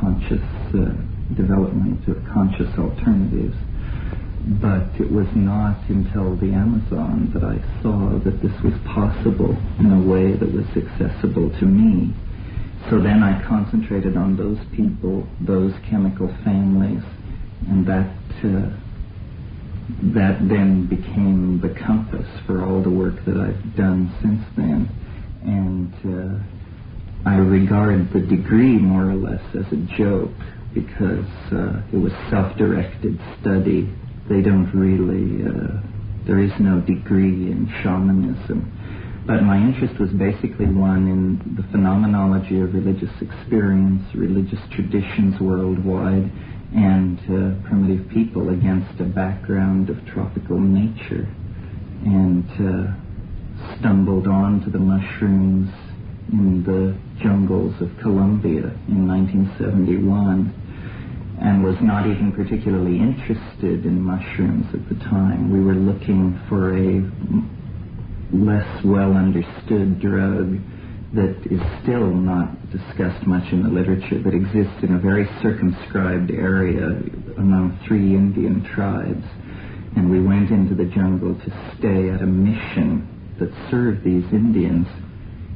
conscious development of conscious alternatives. But it was not until the Amazon that I saw that this was possible in a way that was accessible to me. So then I concentrated on those people, those chemical families, and that then became the compass for all the work that I've done since then. And I regard the degree more or less as a joke, because it was self-directed study. They don't really, there is no degree in shamanism. But my interest was basically one in the phenomenology of religious experience, religious traditions worldwide, and primitive people against a background of tropical nature. And stumbled onto the mushrooms in the jungles of Colombia in 1971. And was not even particularly interested in mushrooms at the time. We were looking for a less well understood drug that is still not discussed much in the literature, but exists in a very circumscribed area among 3 Indian tribes. And we went into the jungle to stay at a mission that served these Indians.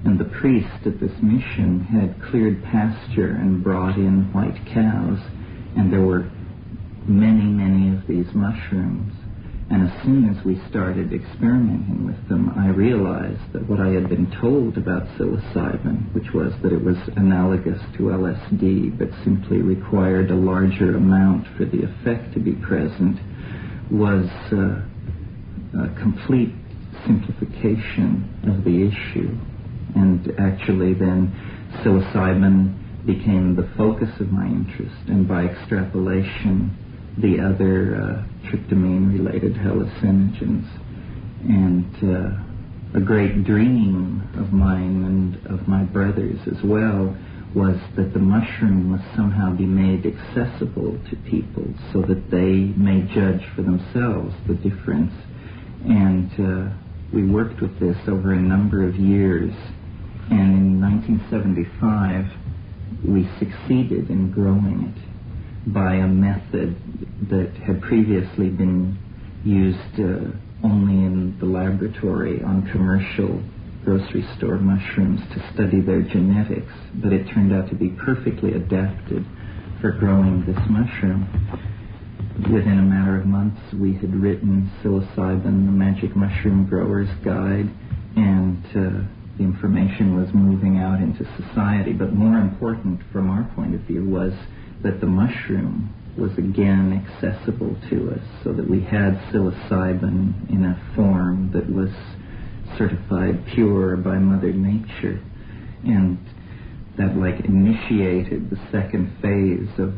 And the priest at this mission had cleared pasture and brought in white cows. And there were many, many of these mushrooms. And as soon as we started experimenting with them, I realized that what I had been told about psilocybin, which was that it was analogous to LSD, but simply required a larger amount for the effect to be present, was a complete simplification of the issue. And actually then psilocybin became the focus of my interest, and by extrapolation the other tryptamine-related hallucinogens. And a great dream of mine and of my brothers as well was that the mushroom must somehow be made accessible to people so that they may judge for themselves the difference. And we worked with this over a number of years, and in 1975 we succeeded in growing it by a method that had previously been used only in the laboratory on commercial grocery store mushrooms to study their genetics, but it turned out to be perfectly adapted for growing this mushroom. Within a matter of months, we had written Psilocybin, the Magic Mushroom Grower's Guide, and the information was moving out into society. But more important from our point of view was that the mushroom was again accessible to us, so that we had psilocybin in a form that was certified pure by Mother Nature. And that initiated the second phase of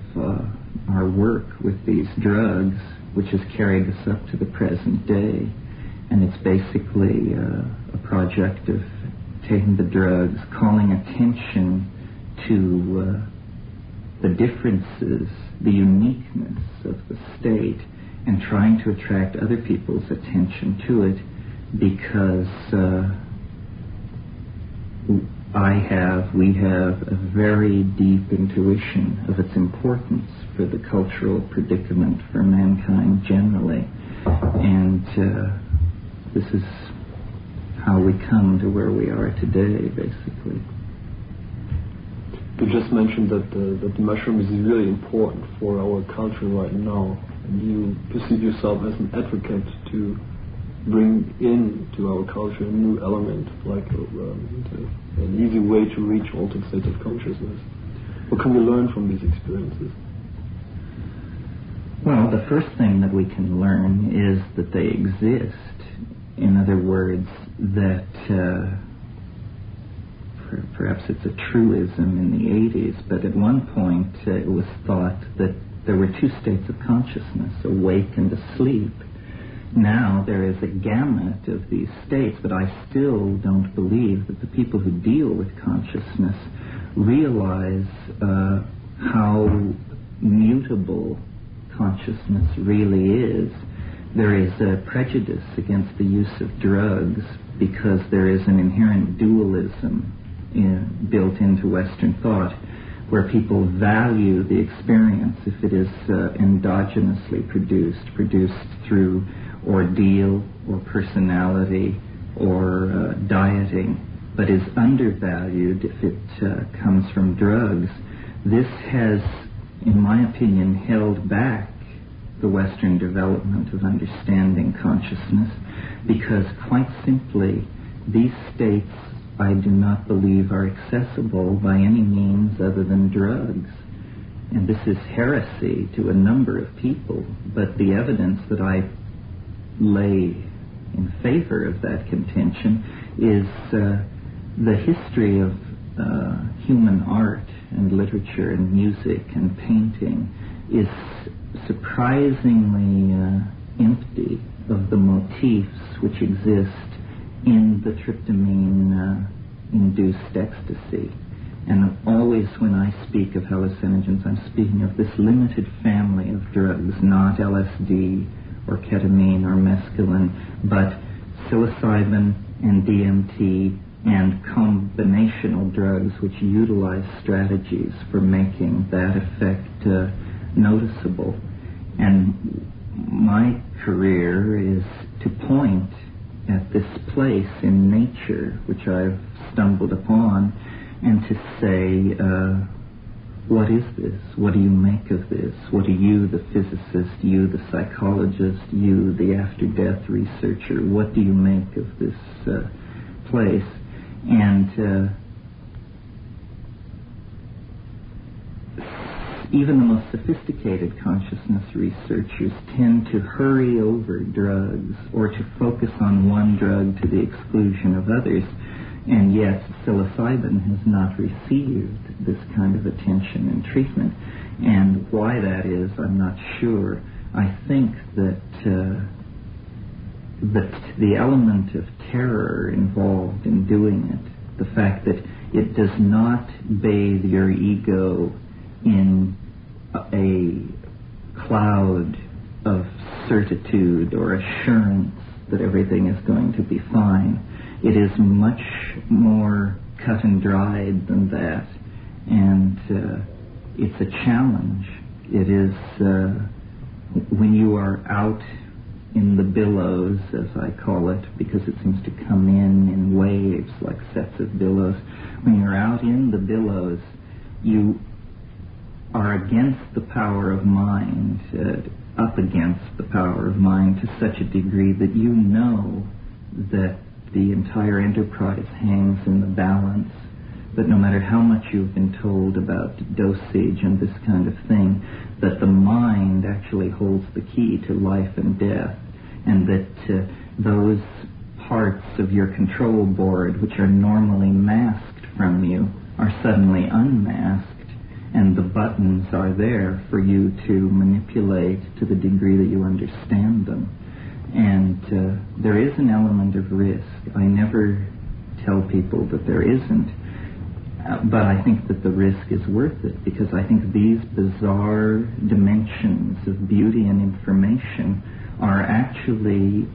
our work with these drugs, which has carried us up to the present day. And it's basically a project of taking the drugs, calling attention to the differences, the uniqueness of the state, and trying to attract other people's attention to it, because we have a very deep intuition of its importance for the cultural predicament for mankind generally. And this is how we come to where we are today, basically. You just mentioned that the mushroom is really important for our culture right now, and you perceive yourself as an advocate to bring into our culture a new element, like an easy way to reach altered states of consciousness. What can we learn from these experiences? Well, the first thing that we can learn is that they exist. In other words, that perhaps it's a truism in the 80s, but at one point it was thought that there were two states of consciousness, awake and asleep. Now there is a gamut of these states, but I still don't believe that the people who deal with consciousness realize how mutable consciousness really is. There is a prejudice against the use of drugs because there is an inherent dualism built into Western thought, where people value the experience if it is endogenously produced through ordeal or personality or dieting, but is undervalued if it comes from drugs. This has, in my opinion, held back the Western development of understanding consciousness, because quite simply, these states I do not believe are accessible by any means other than drugs. And this is heresy to a number of people, but the evidence that I lay in favor of that contention is the history of human art and literature and music and painting is surprisingly empty of the motifs which exist in the tryptamine-induced ecstasy. And always when I speak of hallucinogens, I'm speaking of this limited family of drugs, not LSD or ketamine or mescaline, but psilocybin and DMT and combinational drugs which utilize strategies for making that effect noticeable. And my career is to point at this place in nature which I've stumbled upon and to say, what is this? What do you make of this? What do you, the physicist, you, the psychologist, you, the after-death researcher, what do you make of this place? And even the most sophisticated consciousness researchers tend to hurry over drugs or to focus on one drug to the exclusion of others. And yet psilocybin has not received this kind of attention and treatment. And why that is, I'm not sure. I think that the element of terror involved in doing it, the fact that it does not bathe your ego in a cloud of certitude or assurance that everything is going to be fine. It is much more cut and dried than that, and it's a challenge. It is when you are out in the billows, as I call it, because it seems to come in waves like sets of billows. When you're out in the billows, you are against the power of mind, up against the power of mind to such a degree that you know that the entire enterprise hangs in the balance, that no matter how much you've been told about dosage and this kind of thing, that the mind actually holds the key to life and death, and that those parts of your control board which are normally masked from you are suddenly unmasked, and the buttons are there for you to manipulate to the degree that you understand them. And there is an element of risk. I never tell people that there isn't, but I think that the risk is worth it, because I think these bizarre dimensions of beauty and information are actually,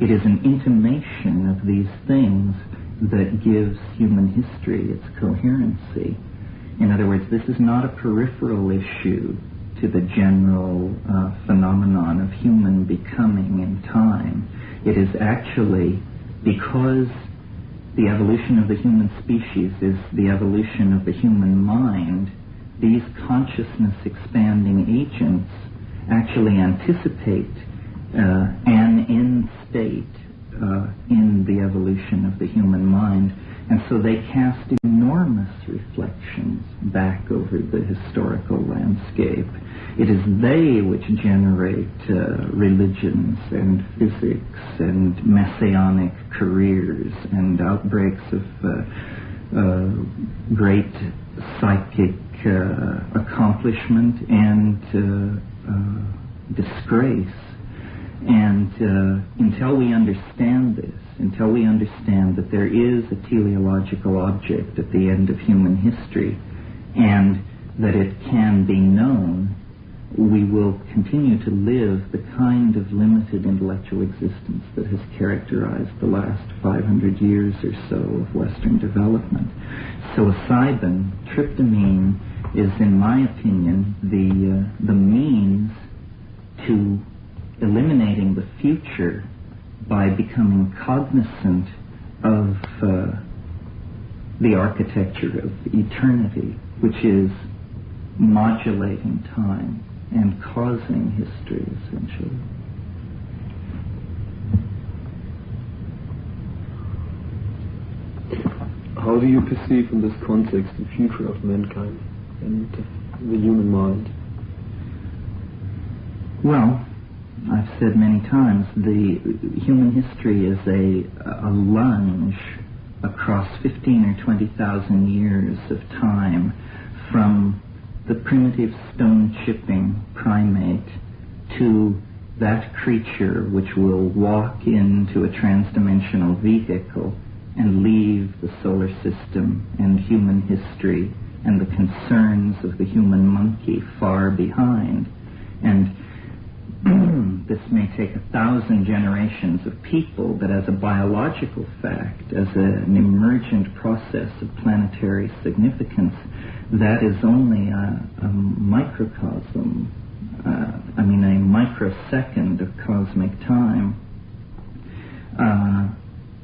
it is an intimation of these things that gives human history its coherency. In other words, this is not a peripheral issue to the general phenomenon of human becoming in time. It is actually, because the evolution of the human species is the evolution of the human mind, these consciousness expanding agents actually anticipate an end state in the evolution of the human mind, and so they cast enormous reflections back over the historical landscape. It is they which generate religions and physics and messianic careers and outbreaks of great psychic accomplishment and disgrace. And until we understand this, until we understand that there is a teleological object at the end of human history and that it can be known, we will continue to live the kind of limited intellectual existence that has characterized the last 500 years or so of Western development. Psilocybin, tryptamine, is, in my opinion, the means to eliminating the future by becoming cognizant of the architecture of eternity, which is modulating time and causing history, essentially. How do you perceive in this context the future of mankind and the human mind? Well, I've said many times, the human history is a lunge across 15 or 20,000 years of time, from the primitive stone-chipping primate to that creature which will walk into a transdimensional vehicle and leave the solar system and human history and the concerns of the human monkey far behind. And this may take 1,000 generations of people, but as a biological fact, as an emergent process of planetary significance, that is only a microcosm, a microsecond of cosmic time.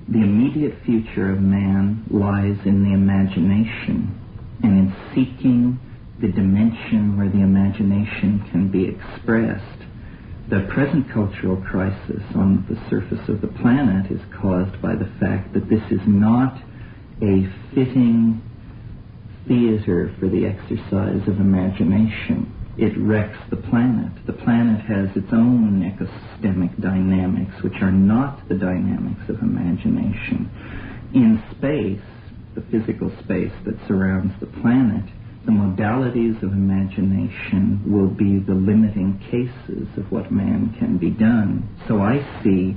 The immediate future of man lies in the imagination, and in seeking the dimension where the imagination can be expressed. The present cultural crisis on the surface of the planet is caused by the fact that this is not a fitting theater for the exercise of imagination. It wrecks the planet. The planet has its own ecosystemic dynamics, which are not the dynamics of imagination. In space, the physical space that surrounds the planet, the modalities of imagination will be the limiting cases of what man can be done. So I see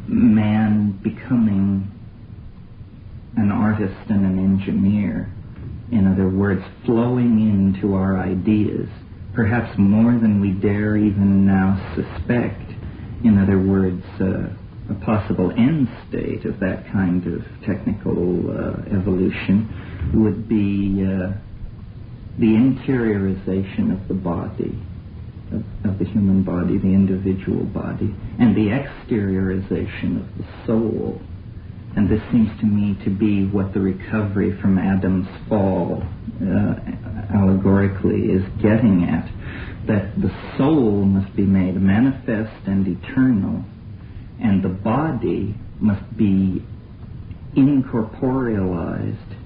man becoming an artist and an engineer. In other words, flowing into our ideas, perhaps more than we dare even now suspect. In other words, a possible end state of that kind of technical evolution would be the interiorization of the body, of the human body, the individual body, and the exteriorization of the soul. And this seems to me to be what the recovery from Adam's fall allegorically is getting at, that the soul must be made manifest and eternal, and the body must be incorporealized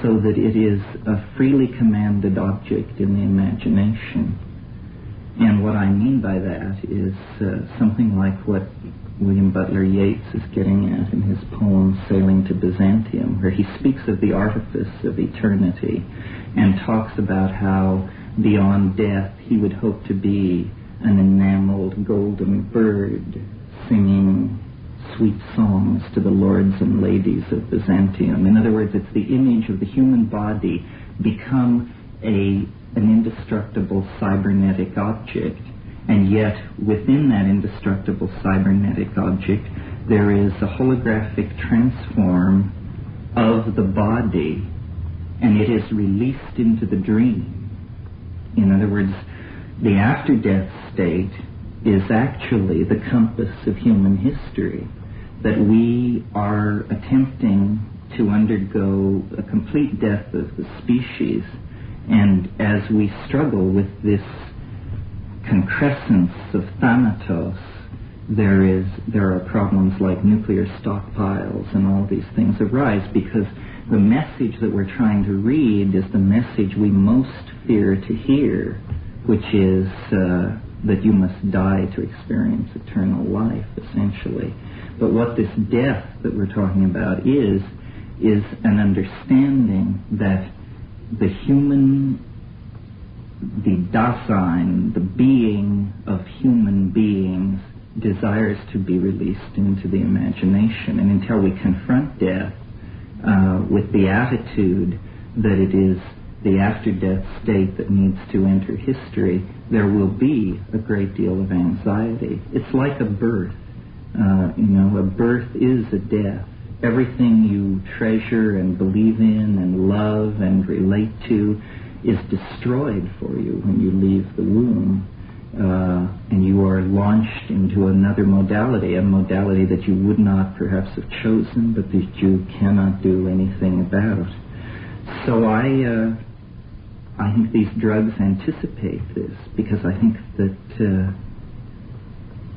so that it is a freely commanded object in the imagination. And what I mean by that is something like what William Butler Yeats is getting at in his poem Sailing to Byzantium, where he speaks of the artifice of eternity and talks about how beyond death he would hope to be an enameled golden bird singing sweet songs to the lords and ladies of Byzantium. In other words, it's the image of the human body become an indestructible cybernetic object, and yet within that indestructible cybernetic object there is a holographic transform of the body, and it is released into the dream. In other words, the after-death state is actually the compass of human history, that we are attempting to undergo a complete death of the species, and as we struggle with this concrescence of thanatos, there are problems like nuclear stockpiles, and all these things arise because the message that we're trying to read is the message we most fear to hear, which is that you must die to experience eternal life, essentially. But what this death that we're talking about is an understanding that the human, the Dasein, the being of human beings, desires to be released into the imagination. And until we confront death with the attitude that it is the after-death state that needs to enter history, there will be a great deal of anxiety. It's like a birth. A birth is a death. Everything you treasure and believe in and love and relate to is destroyed for you when you leave the womb. And you are launched into another modality, a modality that you would not perhaps have chosen, but that you cannot do anything about. So I think these drugs anticipate this, because I think that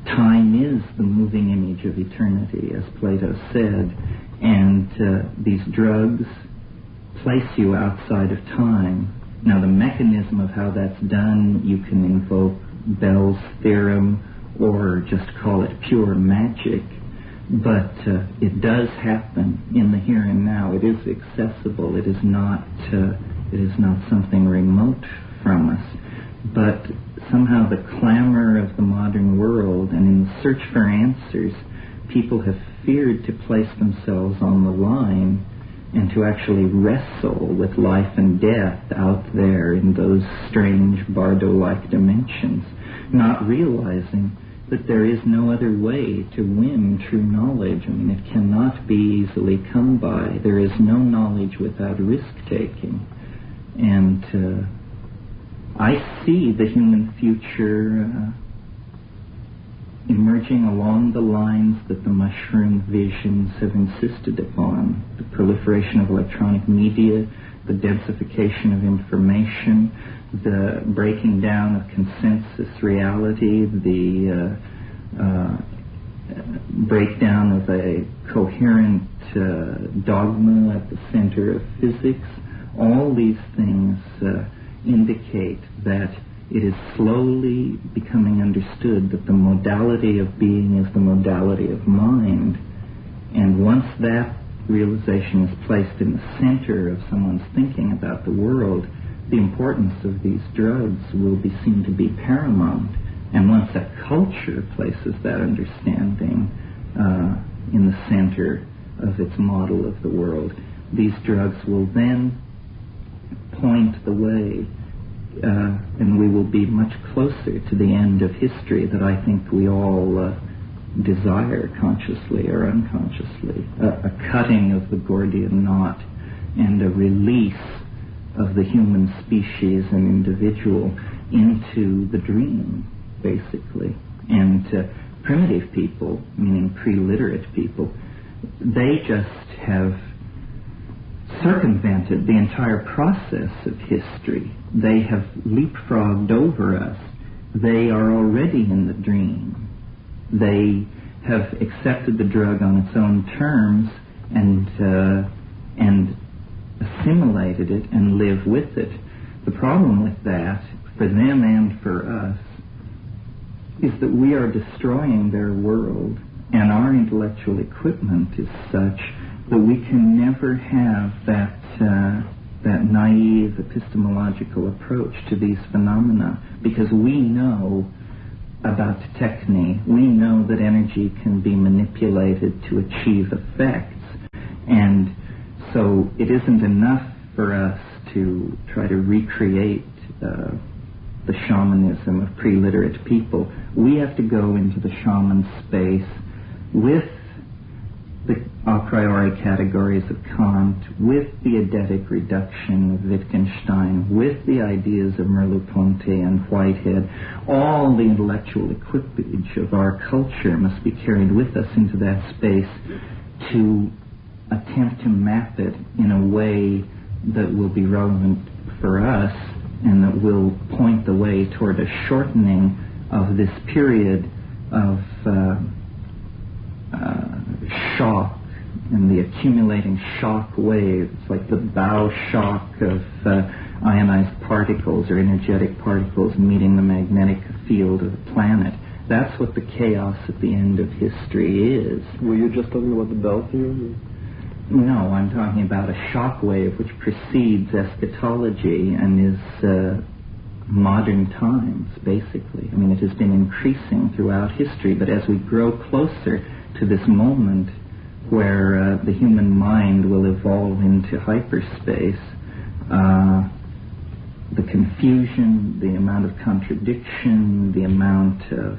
time is the moving image of eternity, as Plato said, and these drugs place you outside of time. Now, the mechanism of how that's done, you can invoke Bell's theorem or just call it pure magic, but it does happen in the here and now. It is accessible. It is not something remote from us. But somehow the clamor of the modern world and in the search for answers, people have feared to place themselves on the line and to actually wrestle with life and death out there in those strange Bardo-like dimensions, not realizing that there is no other way to win true knowledge. I mean, it cannot be easily come by. There is no knowledge without risk-taking. And I see the human future emerging along the lines that the mushroom visions have insisted upon. The proliferation of electronic media, the densification of information, the breaking down of consensus reality, the breakdown of a coherent dogma at the center of physics. All these things indicate that it is slowly becoming understood that the modality of being is the modality of mind. And once that realization is placed in the center of someone's thinking about the world, the importance of these drugs will be seen to be paramount. And once a culture places that understanding in the center of its model of the world, these drugs will then point the way, and we will be much closer to the end of history that I think we all desire, consciously or unconsciously, a cutting of the Gordian knot and a release of the human species and individual into the dream, basically. And primitive people, meaning pre-literate people, they just have circumvented the entire process of history. They have leapfrogged over us. They are already in the dream. They have accepted the drug on its own terms and assimilated it and live with it. The problem with that, for them and for us, is that we are destroying their world, and our intellectual equipment is such that we can never have that naive epistemological approach to these phenomena, because we know about techne. We know that energy can be manipulated to achieve effects, and so it isn't enough for us to try to recreate the shamanism of pre-literate people. We have to go into the shaman space with the a priori categories of Kant, with the eidetic reduction of Wittgenstein, with the ideas of Merleau-Ponty and Whitehead. All the intellectual equipage of our culture must be carried with us into that space to attempt to map it in a way that will be relevant for us and that will point the way toward a shortening of this period of shock and the accumulating shock waves, like the bow shock of ionized particles or energetic particles meeting the magnetic field of the planet. That's what the chaos at the end of history is. Were you just talking about the Bell theory? No, I'm talking about a shock wave which precedes eschatology and is modern times, basically. I mean, it has been increasing throughout history, but as we grow closer to this moment where the human mind will evolve into hyperspace, confusion, the amount of contradiction, the amount of,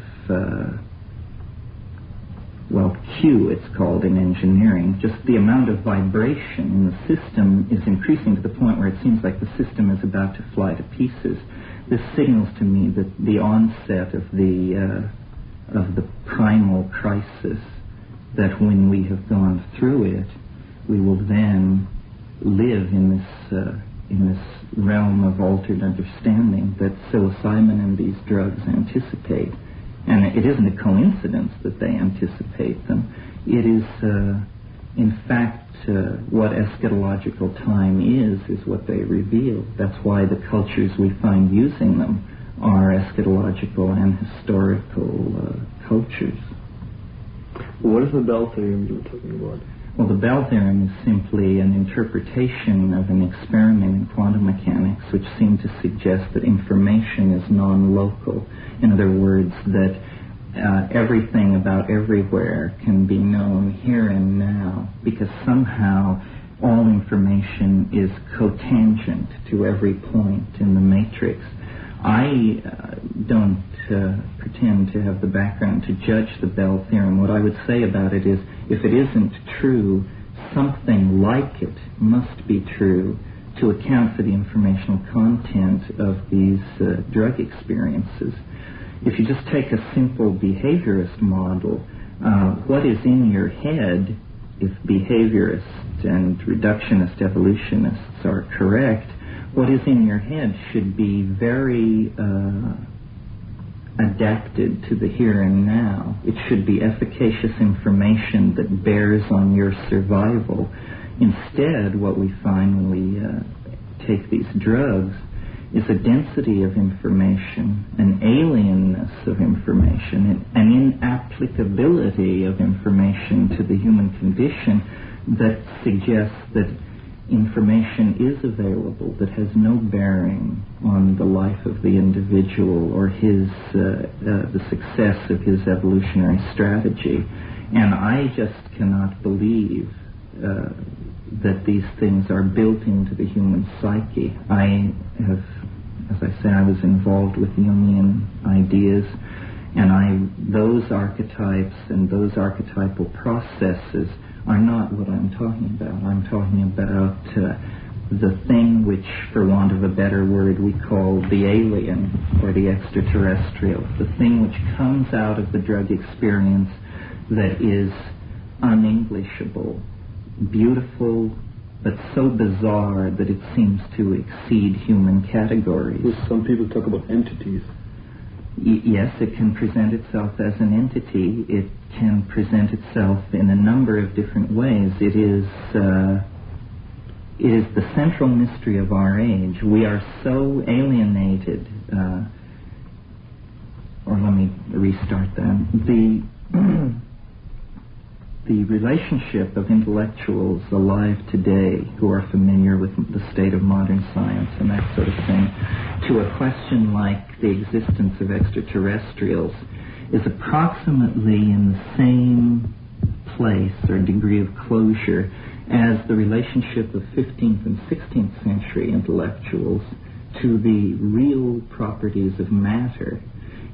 Q it's called in engineering, just the amount of vibration in the system is increasing to the point where it seems like the system is about to fly to pieces. This signals to me that the onset of the primal crisis, that when we have gone through it, we will then live in this realm of altered understanding that psilocybin and these drugs anticipate. And it isn't a coincidence that they anticipate them. It is, in fact, what eschatological time is what they reveal. That's why the cultures we find using them are eschatological and historical cultures. What is the Bell theorem you were talking about? Well, the Bell theorem is simply an interpretation of an experiment in quantum mechanics which seemed to suggest that information is non-local. In other words, that everything about everywhere can be known here and now, because somehow all information is cotangent to every point in the matrix. I don't pretend to have the background to judge the Bell theorem. What I would say about it is, if it isn't true, something like it must be true to account for the informational content of these drug experiences. If you just take a simple behaviorist model, what is in your head, if behaviorists and reductionist evolutionists are correct, what is in your head should be very adapted to the here and now. It should be efficacious information that bears on your survival. Instead, what we find when we take these drugs is a density of information, an alienness of information, an inapplicability of information to the human condition that suggests that information is available that has no bearing on the life of the individual or his the success of his evolutionary strategy. And I just cannot believe that these things are built into the human psyche. I have, as I say, I was involved with Jungian ideas, and those archetypes and those archetypal processes are not what I'm talking about. I'm talking about the thing which, for want of a better word, we call the alien or the extraterrestrial, the thing which comes out of the drug experience that is un-Englishable, beautiful, but so bizarre that it seems to exceed human categories. Some people talk about entities. Yes, it can present itself as an entity. It can present itself in a number of different ways. It is the central mystery of our age. We are so alienated, or let me restart that. The relationship of intellectuals alive today who are familiar with the state of modern science and that sort of thing to a question like the existence of extraterrestrials is approximately in the same place or degree of closure as the relationship of 15th and 16th century intellectuals to the real properties of matter.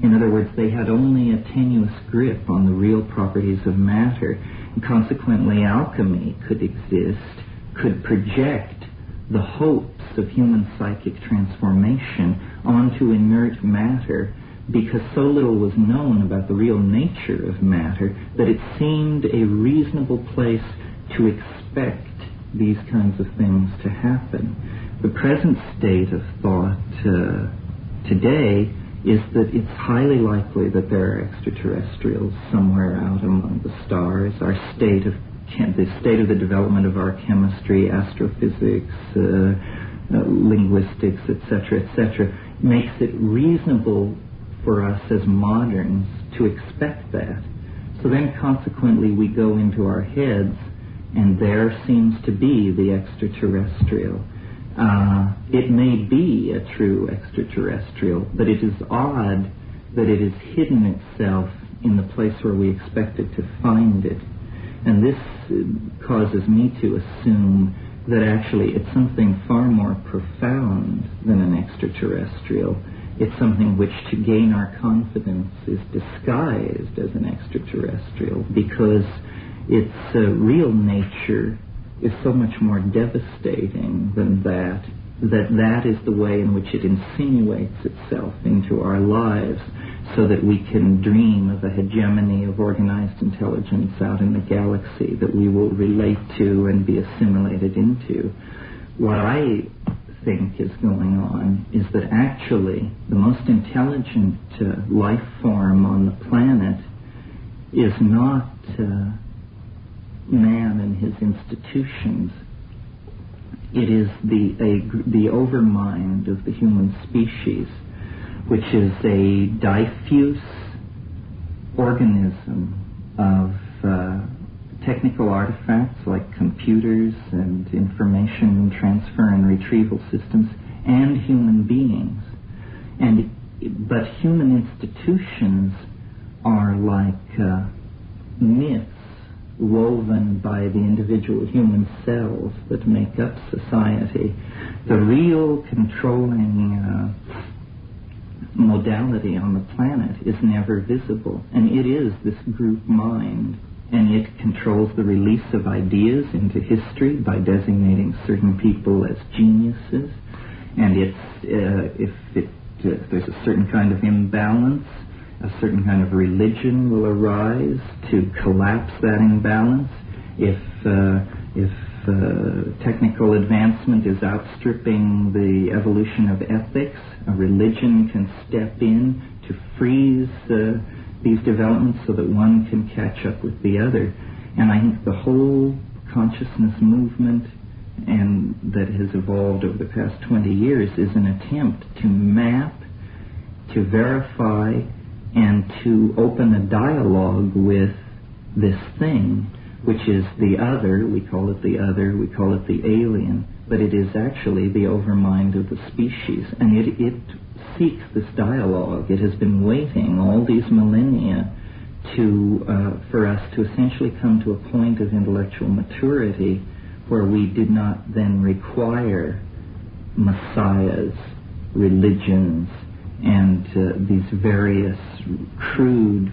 In other words, they had only a tenuous grip on the real properties of matter. And consequently, alchemy could exist, could project the hopes of human psychic transformation onto inert matter, because so little was known about the real nature of matter that it seemed a reasonable place to expect these kinds of things to happen. The present state of thought today is that it's highly likely that there are extraterrestrials somewhere out among the stars. Our state of the state of the development of our chemistry, astrophysics, linguistics, etc., makes it reasonable for us as moderns to expect that. So then consequently we go into our heads, and there seems to be the extraterrestrial. It may be a true extraterrestrial, but it is odd that it has hidden itself in the place where we expected to find it. And this causes me to assume that actually it's something far more profound than an extraterrestrial. It's something which, to gain our confidence, is disguised as an extraterrestrial, because its real nature is so much more devastating than that. That is the way in which it insinuates itself into our lives, so that we can dream of a hegemony of organized intelligence out in the galaxy that we will relate to and be assimilated into. What I think is going on is that actually the most intelligent life form on the planet is not man and his institutions. It is the overmind of the human species, which is a diffuse organism of technical artifacts like computers and information transfer and retrieval systems, and human beings. But human institutions are like myths woven by the individual human cells that make up society. The real controlling modality on the planet is never visible, and it is this group mind, and it controls the release of ideas into history by designating certain people as geniuses, and if there's a certain kind of imbalance, a certain kind of religion will arise to collapse that imbalance. If technical advancement is outstripping the evolution of ethics, a religion can step in to freeze these developments so that one can catch up with the other. And I think the whole consciousness movement and that has evolved over the past 20 years is an attempt to map, to verify, and to open a dialogue with this thing, which is the other. We call it the other, we call it the alien, but it is actually the overmind of the species, and it seeks this dialogue. It has been waiting all these millennia for us to essentially come to a point of intellectual maturity where we did not then require messiahs, religions, and these various crude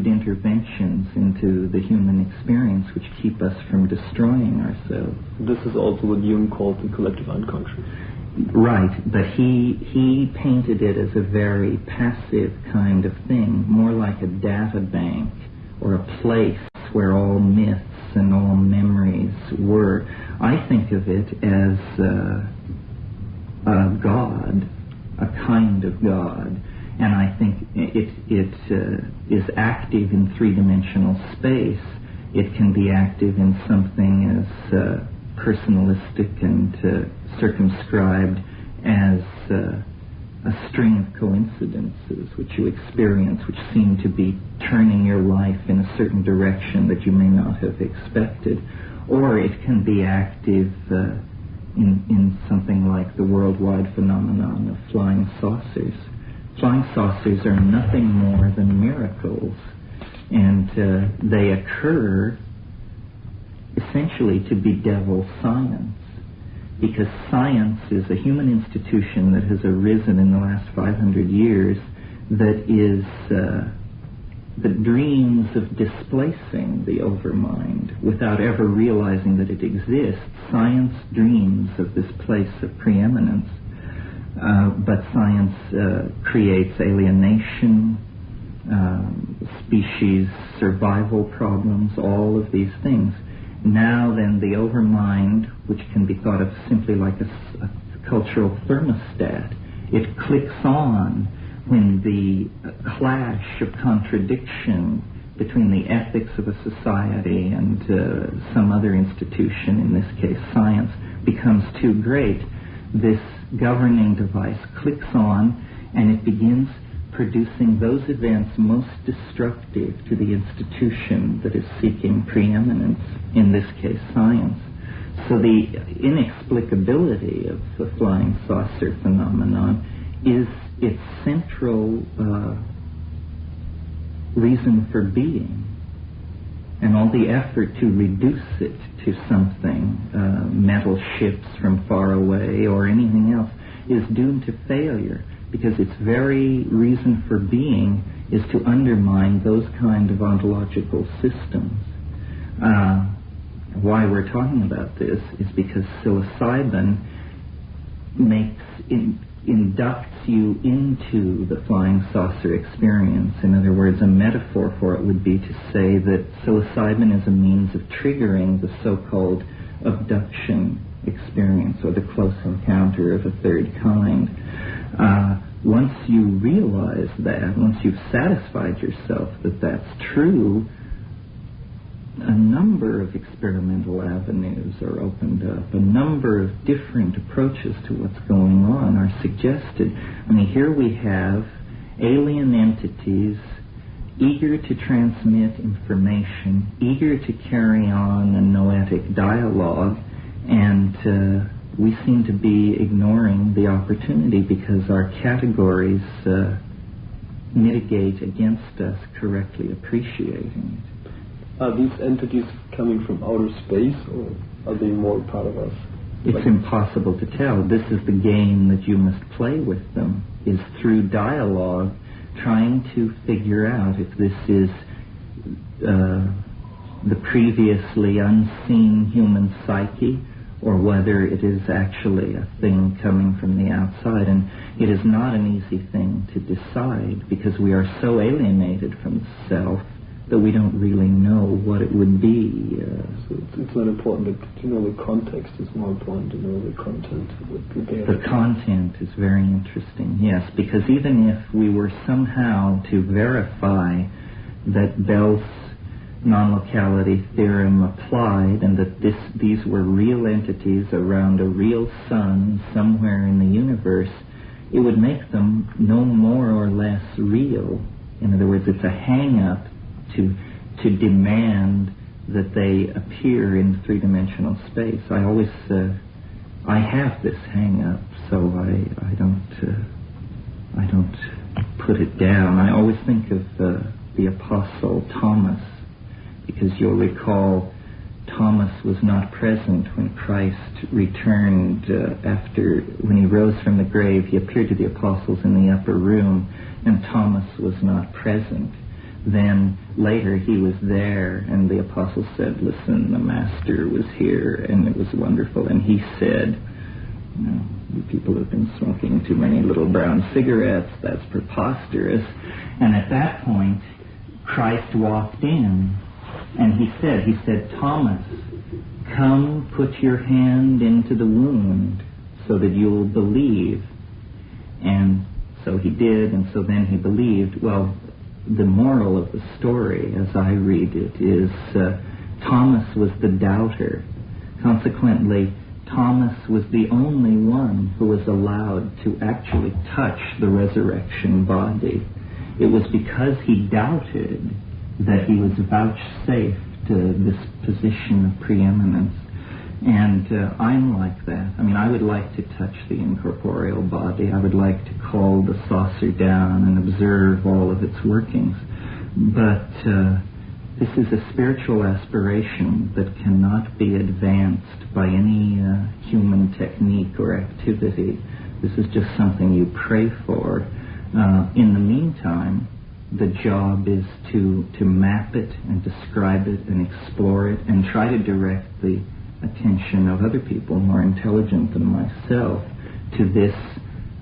interventions into the human experience which keep us from destroying ourselves. This is also what Jung called the collective unconscious. Right, but he painted it as a very passive kind of thing, more like a data bank or a place where all myths and all memories were. I think of it as a God, a kind of God, and I think it is active in three-dimensional space. It can be active in something as personalistic and circumscribed as a string of coincidences which you experience, which seem to be turning your life in a certain direction that you may not have expected. Or it can be active in something like the worldwide phenomenon of flying saucers. Flying saucers are nothing more than miracles, and they occur essentially to bedevil science, because science is a human institution that has arisen in the last 500 years that dreams of displacing the overmind without ever realizing that it exists. Science dreams of this place of preeminence, but science creates alienation, species survival problems, all of these things. Now then, the overmind, which can be thought of simply like a cultural thermostat, it clicks on when the clash of contradiction between the ethics of a society and some other institution, in this case science, becomes too great. This governing device clicks on, and it begins producing those events most destructive to the institution that is seeking preeminence, in this case science. So the inexplicability of the flying saucer phenomenon is its central reason for being. and all the effort to reduce it to something, metal ships from far away or anything else, is doomed to failure, because its very reason for being is to undermine those kind of ontological systems. Why we're talking about this is because psilocybin inducts you into the flying saucer experience. In other words, a metaphor for it would be to say that psilocybin is a means of triggering the so-called abduction experience, or the close encounter of a third kind. Once you realize that, once you've satisfied yourself that that's true, a number of experimental avenues are opened up. A number of different approaches to what's going on are suggested. I mean, here we have alien entities eager to transmit information, eager to carry on a noetic dialogue, and we seem to be ignoring the opportunity because our categories mitigate against us correctly appreciating it. Are these entities coming from outer space, or are they more part of us? It's impossible to tell. This is the game that you must play with them, is through dialogue, trying to figure out if this is the previously unseen human psyche, or whether it is actually a thing coming from the outside. And it is not an easy thing to decide, because we are so alienated from the self that we don't really know what it would be. So it's not important to know the context, it's more important to know the content. The content is very interesting, yes, because even if we were somehow to verify that Bell's non-locality theorem applied, and that these were real entities around a real sun somewhere in the universe, it would make them no more or less real. In other words, it's a hang-up to demand that they appear in three-dimensional space. I always I have this hang-up, so I don't put it down. I always think of the Apostle Thomas, because you'll recall Thomas was not present when Christ returned when he rose from the grave. He appeared to the apostles in the upper room, and Thomas was not present. Then later he was there, and the apostle said, "Listen, the master was here, and it was wonderful." And he said, "You people have been smoking too many little brown cigarettes. That's preposterous." And at that point, Christ walked in, and he said, "Thomas, come put your hand into the wound so that you'll believe." And so he did, and so then he believed. Well, the moral of the story, as I read it, is Thomas was the doubter. Consequently, Thomas was the only one who was allowed to actually touch the resurrection body. It was because he doubted that he was vouchsafed this position of preeminence. And I'm like that. I mean, I would like to touch the incorporeal body. I would like to call the saucer down and observe all of its workings. But this is a spiritual aspiration that cannot be advanced by any human technique or activity. This is just something you pray for. In the meantime, the job is to map it and describe it and explore it and try to direct the attention of other people more intelligent than myself to this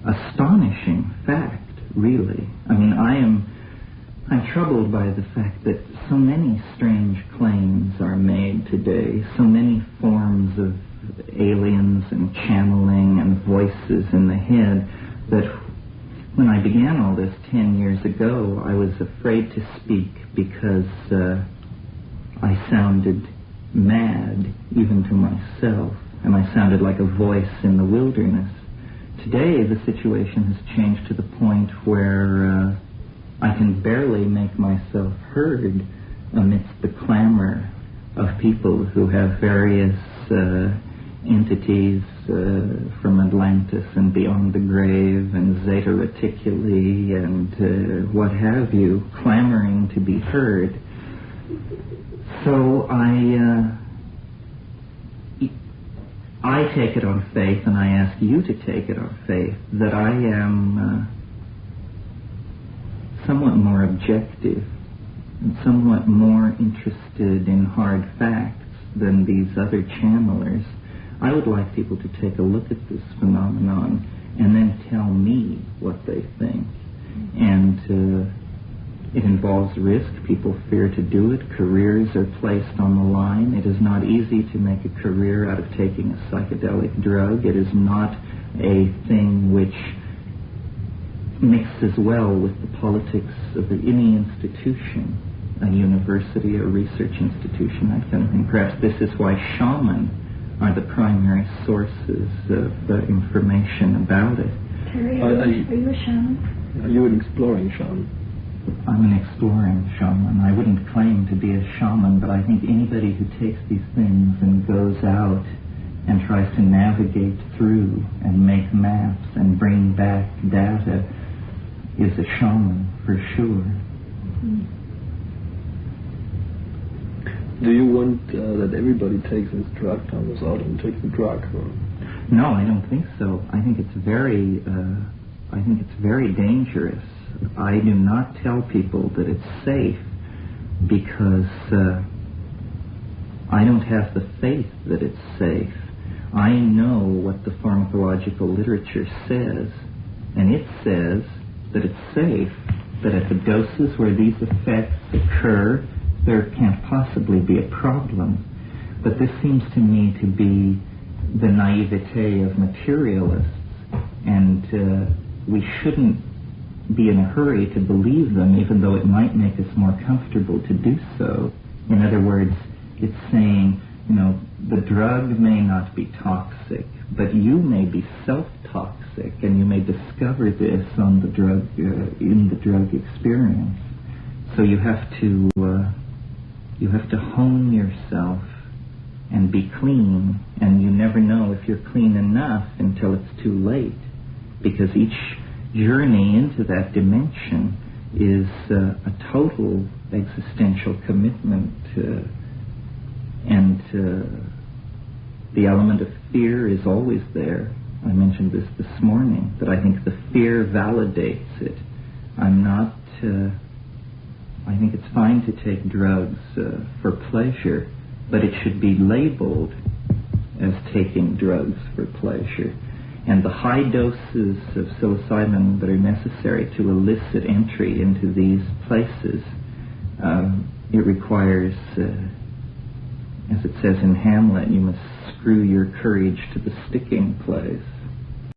astonishing fact, really. I mean, I'm troubled by the fact that so many strange claims are made today, so many forms of aliens and channeling and voices in the head, that when I began all this 10 years ago, I was afraid to speak because I sounded mad, even to myself, and I sounded like a voice in the wilderness. Today, the situation has changed to the point where I can barely make myself heard amidst the clamor of people who have various entities from Atlantis and beyond the grave and Zeta Reticuli and what have you, clamoring to be heard. So I take it on faith, and I ask you to take it on faith, that I am somewhat more objective and somewhat more interested in hard facts than these other channelers. I would like people to take a look at this phenomenon and then tell me what they think. And it involves risk. People fear to do it. Careers are placed on the line. It is not easy to make a career out of taking a psychedelic drug. It is not a thing which mixes well with the politics of any institution, a university, a research institution, that kind of thing. Perhaps this is why shaman are the primary sources of information about it. Terry, are you a shaman? Are you an exploring shaman? I'm an exploring shaman. I wouldn't claim to be a shaman, but I think anybody who takes these things and goes out and tries to navigate through and make maps and bring back data is a shaman for sure. Do you want that everybody takes this drug, goes out and takes the drug? Or? No, I don't think so. I think it's very dangerous. I do not tell people that it's safe because I don't have the faith that it's safe. I know what the pharmacological literature says, and it says that it's safe, that at the doses where these effects occur, there can't possibly be a problem. But this seems to me to be the naivete of materialists, and we shouldn't be in a hurry to believe them, even though it might make us more comfortable to do so. In other words, it's saying, the drug may not be toxic, but you may be self-toxic, and you may discover this on the drug in the drug experience. So you have to hone yourself and be clean, and you never know if you're clean enough until it's too late, because each journey into that dimension is a total existential commitment, and the element of fear is always there. I mentioned this morning, that I think the fear validates it. I think it's fine to take drugs for pleasure, but it should be labeled as taking drugs for pleasure. And the high doses of psilocybin that are necessary to elicit entry into these places, it requires, as it says in Hamlet, you must screw your courage to the sticking place.